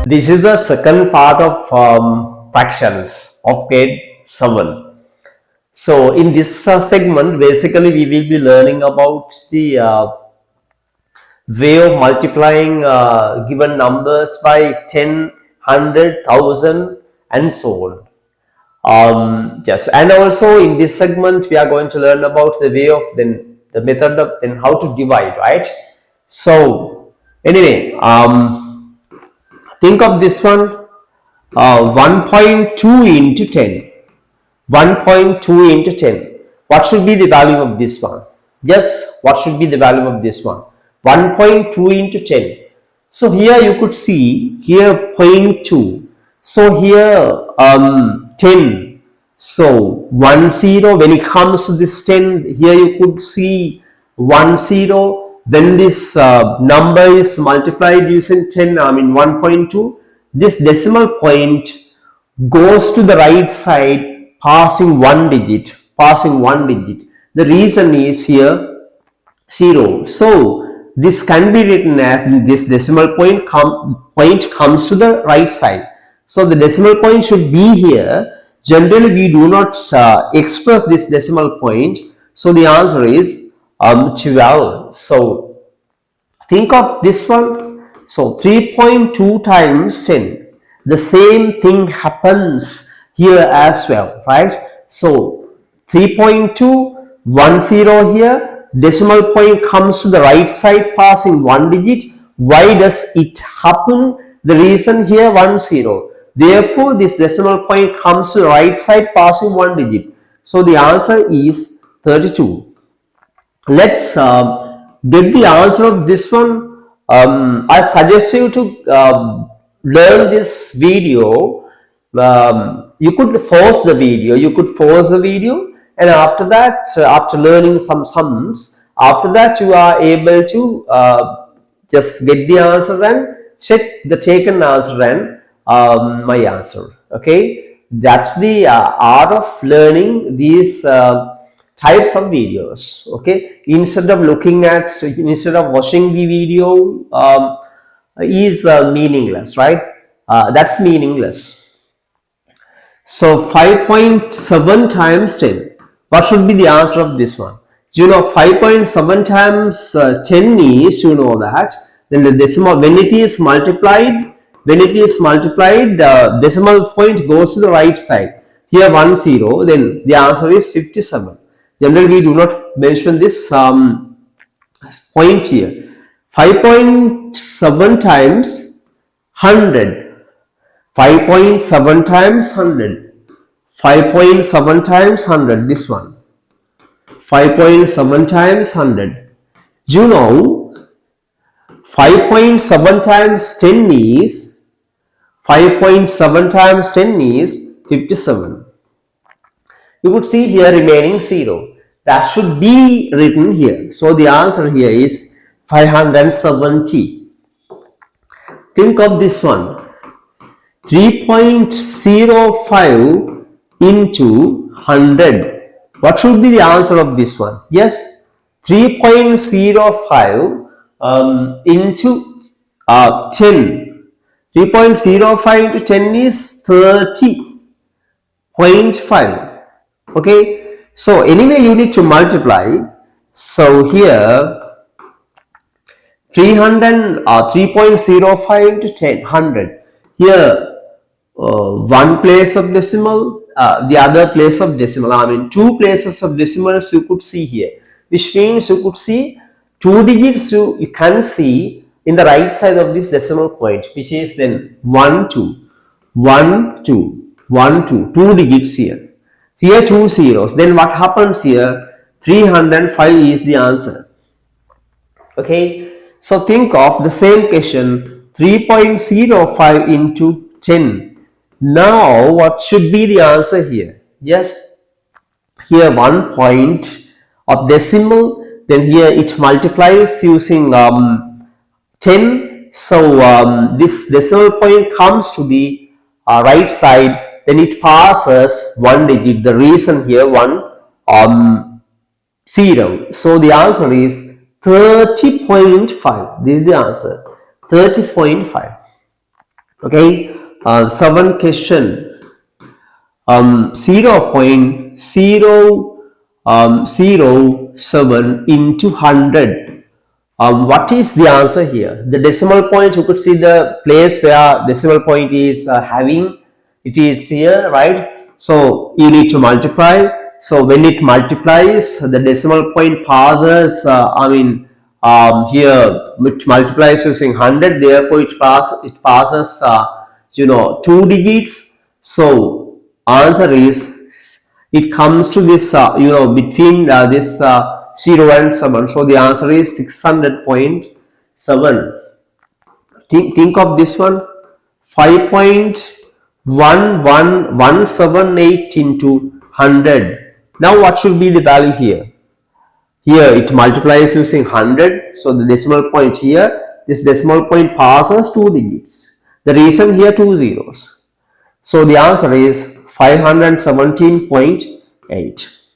This is the second part of fractions of grade 7. So in this segment, basically we will be learning about the way of multiplying given numbers by 10, 100,000 and so on. Yes, and also in this segment we are going to learn about the way of then the method of then how to divide, right? So anyway, think of this one, 1.2 into 10. 1.2 into 10. What should be the value of this one? Yes, what should be the value of this one? 1.2 into 10. So here you could see here 0.2. So here 10. So 10, when it comes to this 10, here you could see 10. When this number is multiplied using 10, 1.2, this decimal point goes to the right side passing one digit. The reason is here 0. So this can be written as this decimal point comes to the right side. So the decimal point should be here. Generally we do not express this decimal point. So the answer is 12. So think of this one. So 3.2 times 10. The same thing happens here as well, right? So 3.2, 10 here, decimal point comes to the right side passing one digit. Why does it happen? The reason here 10. Therefore, this decimal point comes to the right side passing one digit. So the answer is 32. Let's get the answer of this one. I suggest you to learn this video. You could pause the video, and after that, after learning some sums, after that you are able to just get the answer and check the taken answer and my answer. Okay, that's the art of learning these types of videos. Okay, instead of watching the video is meaningless, right? That's meaningless. So 5.7 times 10. What should be the answer of this one? 5.7 times 10 is, that then the decimal, when it is multiplied, decimal point goes to the right side. Here 10, then the answer is 57. Generally we do not mention this point here. 5.7 times 100. 5.7 times 100. 5.7 times 100. This one. 5.7 times 100. 5.7 times 10 is 5.7 times 10 is 57. You could see here remaining 0. That should be written here. So the answer here is 570. Think of this one. 3.05 into 100. What should be the answer of this one? Yes, 3.05 into 10. 3.05 into 10 is 30.5. Okay, so anyway you need to multiply. So here 3.05 into 10, 100. Here one place of decimal, the other place of decimal. Two places of decimals you could see here, which means you could see two digits you can see in the right side of this decimal point, which is then 1, 2, 1, 2, 1, 2, two digits here. Here two zeros. Then what happens here? 305 is the answer. Okay. So think of the same question, 3.05 into 10. Now what should be the answer here? Yes, here 1 point of decimal, then here it multiplies using 10. So this decimal point comes to the right side, then it passes one digit. The reason here 0. So the answer is 30.5. This is the answer, 30.5. Okay, seventh question. 0.007 into 100. What is the answer here? The decimal point, you could see the place where decimal point is having, it is here, right? So you need to multiply. So when it multiplies, the decimal point passes, here which multiplies using 100, therefore it passes, 2 digits. So answer is, it comes to this, between this 0 and 7. So the answer is 600.7. Think of this one, 5.11178 into 100. Now what should be the value here? Here it multiplies using 100. So the decimal point here, this decimal point passes 2 digits. The reason here 2 zeros. So the answer is 517.8.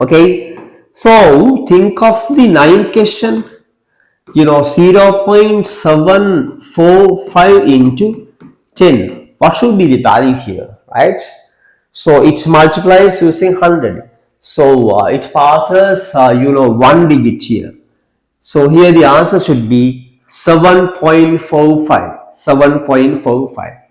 Okay, so think of the ninth question, 0.745 into 10. What should be the value here, right? So it multiplies using 100. So it passes, 1 digit here. So here the answer should be 7.45. 7.45.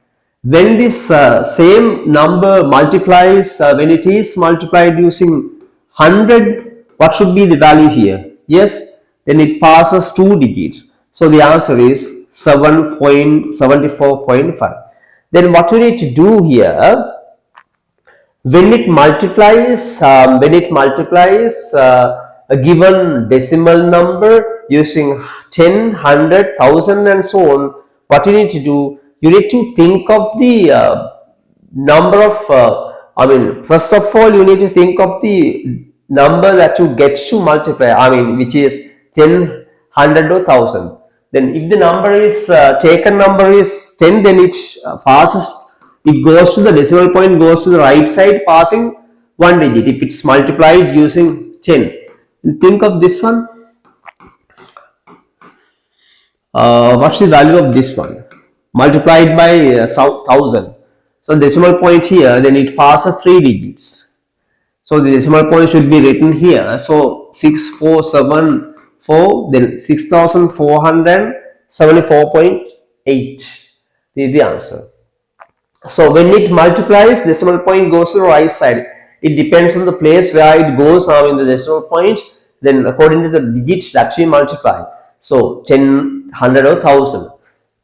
When this same number multiplies, when it is multiplied using 100, what should be the value here? Yes, then it passes 2 digits. So the answer is 7.74.5. Then what we need to do here, when it multiplies, a given decimal number using 10, 100, 1000 and so on, what you need to do, you need to think of the number of, first of all, you need to think of the number that you get to multiply, which is 10, 100 or 1000. Then if the number is, taken number is 10, then it passes, it goes to the decimal point, goes to the right side, passing 1 digit if it's multiplied using 10. Think of this one. What's the value of this one? Multiplied by 1000. So decimal point here, then it passes 3 digits. So the decimal point should be written here. So 6474, then 6474.8 is the answer. So when it multiplies, decimal point goes to the right side. It depends on the place where it goes in the decimal point. Then according to the digits that we multiply. So 10, 100 or 1000.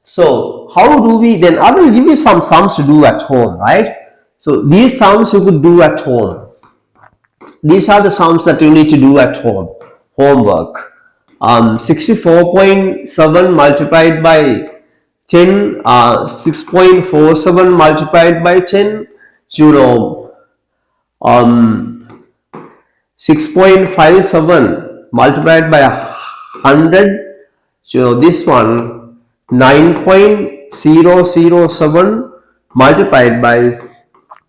So how do we then? I will give you some sums to do at home, right? So these sums you could do at home. These are the sums that you need to do at home. Homework. 64.7 multiplied by 10, 6.47 multiplied by 10, 6.57 multiplied by 100, this one 9.007 multiplied by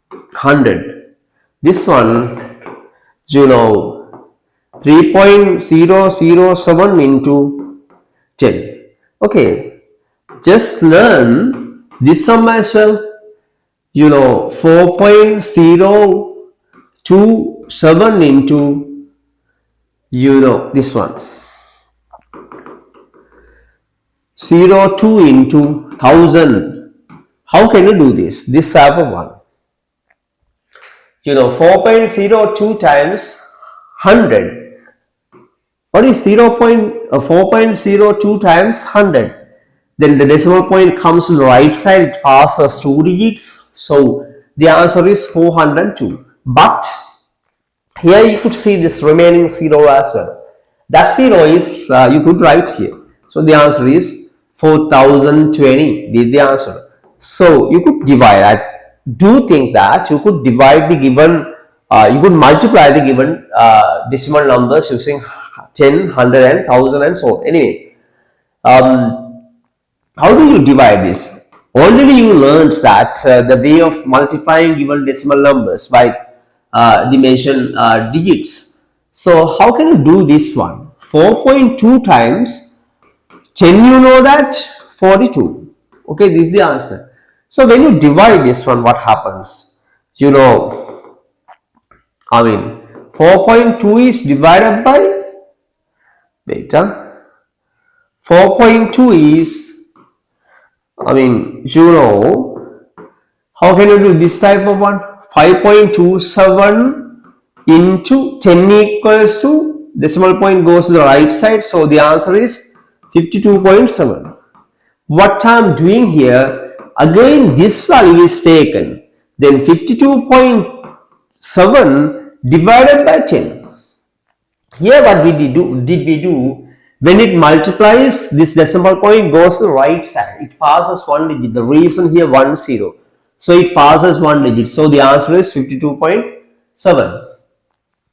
100, this one 3.007 into 10. Okay, just learn this sum as well. 4.027 into this one, 02 into 1000. How can you do this? This type of one. 4.02 times 100. What is 4.02 times 100? Then the decimal point comes to the right side, it passes 2 digits. So the answer is 402. But here you could see this remaining 0 as well. That 0 is, you could write here. So the answer is 4020. This is the answer. So you could divide. I do think that you could divide the given, you could multiply the given decimal numbers using 10, 100 and 1000 and so on. Anyway, how do you divide this? Already you learned that the way of multiplying given decimal numbers by the mentioned digits. So how can you do this one? 4.2 times 10, you know that 42. Okay, this is the answer. So when you divide this one, what happens? You know, I mean, 4.2 is divided by, wait, 4.2 is, how can you do this type of one? 5.27 into 10 equals to, decimal point goes to the right side. So the answer is 52.7. What I am doing here, again this value is taken. Then 52.7 divided by 10. Here what did we do? When it multiplies, this decimal point goes to the right side. It passes one digit. The reason here 10. So it passes one digit. So the answer is 52.7.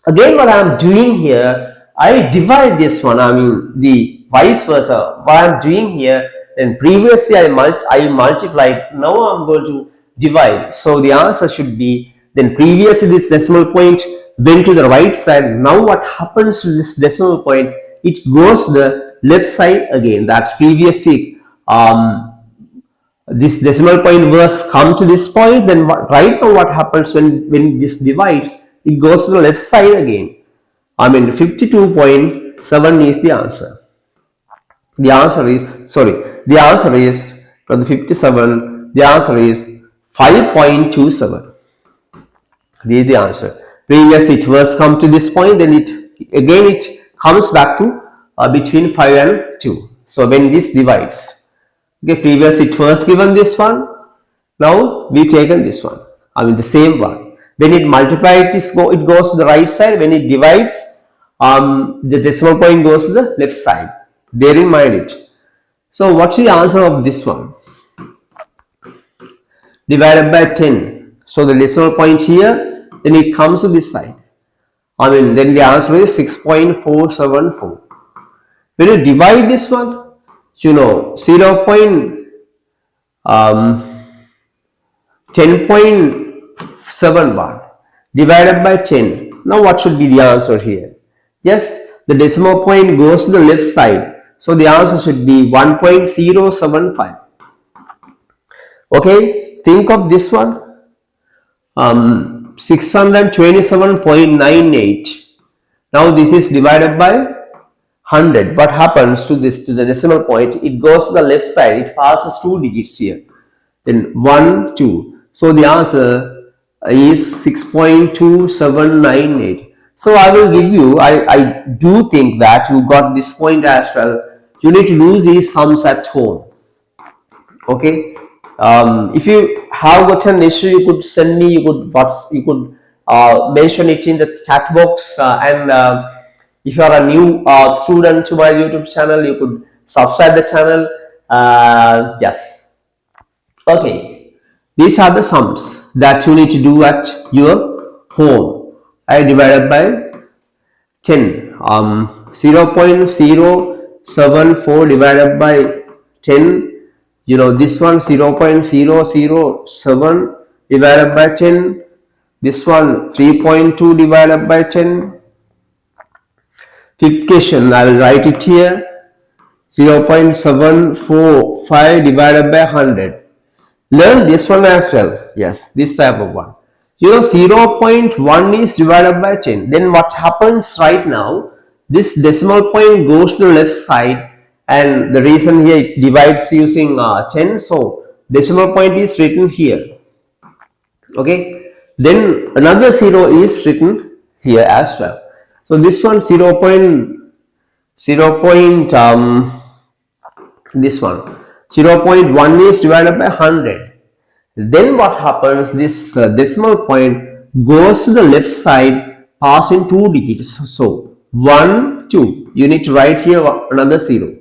Again, what I am doing here, I divide this one. The vice versa. What I am doing here, then previously I multiplied. Now I am going to divide. So the answer should be, then previously this decimal point went to the right side. Now what happens to this decimal point? It goes to the left side again. That's previously this decimal point was come to this point. Then right now what happens when this divides? It goes to the left side again. 52.7 is the answer. The answer is from the 57. The answer is 5.27. This is the answer. Previously it was come to this point, then it comes back to between 5 and 2. So when this divides, okay, previously it was given this one. Now we taken this one. The same one. When it multiplies, it goes to the right side. When it divides, the decimal point goes to the left side. Bear in mind it. So what's the answer of this one? Divided by 10. So the decimal point here, then it comes to this side. Then the answer is 6.474. When you divide this one, 10.71 divided by 10. Now what should be the answer here? Yes, the decimal point goes to the left side. So the answer should be 1.075. Okay, think of this one. 627.98. Now this is divided by 100. What happens to this, to the decimal point? It goes to the left side. It passes two digits here. Then 1, 2. So the answer is 6.2798. So I will give you, I do think that you got this point as well. You need to do these sums at home. Okay. If you have got an issue, you could send me, you could mention it in the chat box, and if you are a new student to my YouTube channel, you could subscribe the channel. Yes. Okay. These are the sums that you need to do at your home. I divided by 10. 0.074 divided by 10. This one 0.007 divided by 10. This one 3.2 divided by 10. Fifth question, I will write it here. 0.745 divided by 100. Learn this one as well. Yes, this type of one. 0.1 is divided by 10. Then what happens right now? This decimal point goes to the left side, and the reason here it divides using 10. So decimal point is written here. Okay. Then another 0 is written here as well. So this one this one 0.1 is divided by 100. Then what happens? This decimal point goes to the left side, passing two digits. So 1, 2. You need to write here another 0.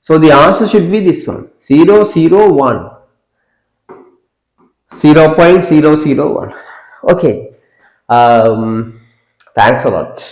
So the answer should be this one, 0, 0, 1. 0.001. Okay. Thanks a lot.